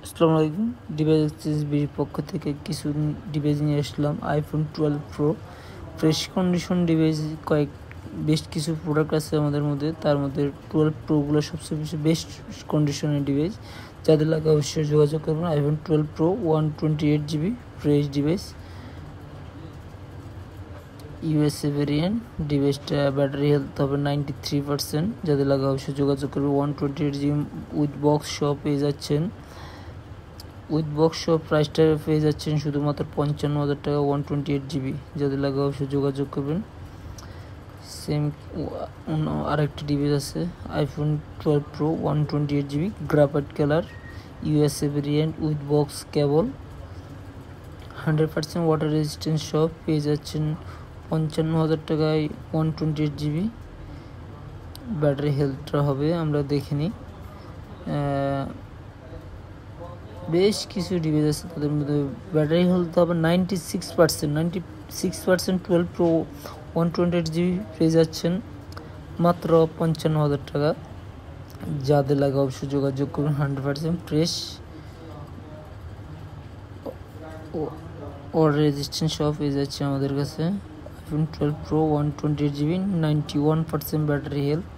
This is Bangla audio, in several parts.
আসসালামু আলাইকুম। ডিভাইস এক্সচেঞ্জ বিডির পক্ষ থেকে কিছু ডিভাইস নিয়ে আসলাম। IPhone 12 pro fresh condition device, বেশ কিছু প্রোডাক্ট আছে আমাদের মধ্যে। তার মধ্যে 12 প্রোগুলো সবচেয়ে বেশি বেস্ট কন্ডিশনের ডিভাইস। যাদের লাগে অবশ্যই যোগাযোগ করবেন। IPhone 12 pro 128GB fresh device, USA variant. ডিভাইসটা ব্যাটারি হেলথ হবে 93%। যাদের লাগে অবশ্যই যোগাযোগ করবে। 128GB উইথ বক্স সহ পেয়ে যাচ্ছেন। উইথ বক্স সহ প্রাইসটা পেয়ে যাচ্ছেন শুধুমাত্র 55,000 টাকা 128GB। যাদের লাগে অবশ্যই যোগাযোগ করবেন। সেম আরেকটি ডিভাইস আছে iPhone 12 pro 128GB graphite colour, USA variant with box cable, 100% water resistance সহ পেয়ে যাচ্ছেন 55,000 টাকায় 128GB। ব্যাটারি হেলথটা হবে আমরা দেখে নিই। বেশ কিছু ডিভাইস আছে, তাদের মধ্যে ব্যাটারি হেলথ হবে 96%। 12 প্রো 128GB পেয়ে যাচ্ছেন মাত্র 55,000 টাকা। যাদের লাগে অবশ্যই যোগাযোগ করুন। 100% ফ্রেশ ওয়াটার রেজিস্ট্যান্স সহ পেয়ে যাচ্ছে আমাদের কাছে। IPhone 12 pro 128GB 91% battery health,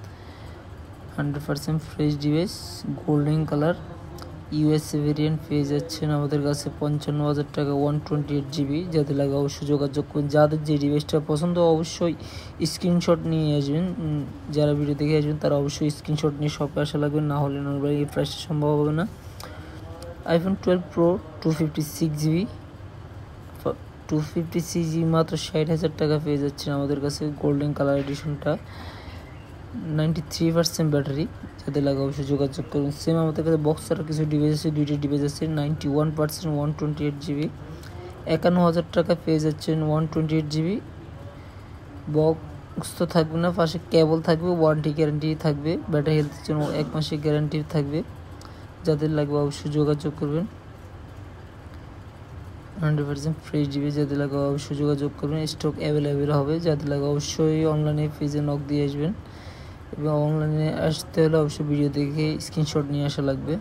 100% fresh device, golden colour, USA variant পেয়ে যাচ্ছেন আমাদের কাছে 55,000 টাকা 128GB। যাদের লাগে অবশ্যই যোগাযোগ করুন। যাদের যে ডিভাইসটা পছন্দ অবশ্যই স্ক্রিনশট নিয়ে আসবেন। যারা ভিডিও দেখে আসবেন তারা অবশ্যই স্ক্রিনশট নিয়ে শপে আসা লাগবে, না হলে নর্মালি এই প্রাইসটা সম্ভব হবে না। আইফোন 12 প্রো 256GB মাত্র 60,000 টাকা পেয়ে যাচ্ছেন আমাদের কাছে। গোল্ডেন কালার এডিশনটা, 93% ব্যাটারি। যাদের লাগে অবশ্যই যোগাযোগ করুন। সেম আমাদের কাছে বক্স ছাড়া কিছু ডিভাইস আছে, দুইটি ডিভাইস আছে 91% 128GB। 51,000 টাকা পেয়ে যাচ্ছেন 128GB। বক্স তো থাকবে না, পাশে কেবল থাকবে, ওয়ারেন্টি গ্যারান্টি থাকবে, ব্যাটারি হেলথের জন্য 1 মাসের গ্যারান্টি থাকবে। যাদের লাগবে অবশ্যই যোগাযোগ করবেন। 100% ফ্রেশ ডিভাইস, যাদের লাগে অবশ্যই যোগাযোগ করবেন। স্টক অ্যাভেলেবেল হবে। যাদের লাগে অবশ্যই অনলাইনে পেজে নক দিয়ে আসবেন, এবং অনলাইনে আসতে হলে অবশ্যই ভিডিও দেখে স্ক্রিনশট নিয়ে আসা লাগবে।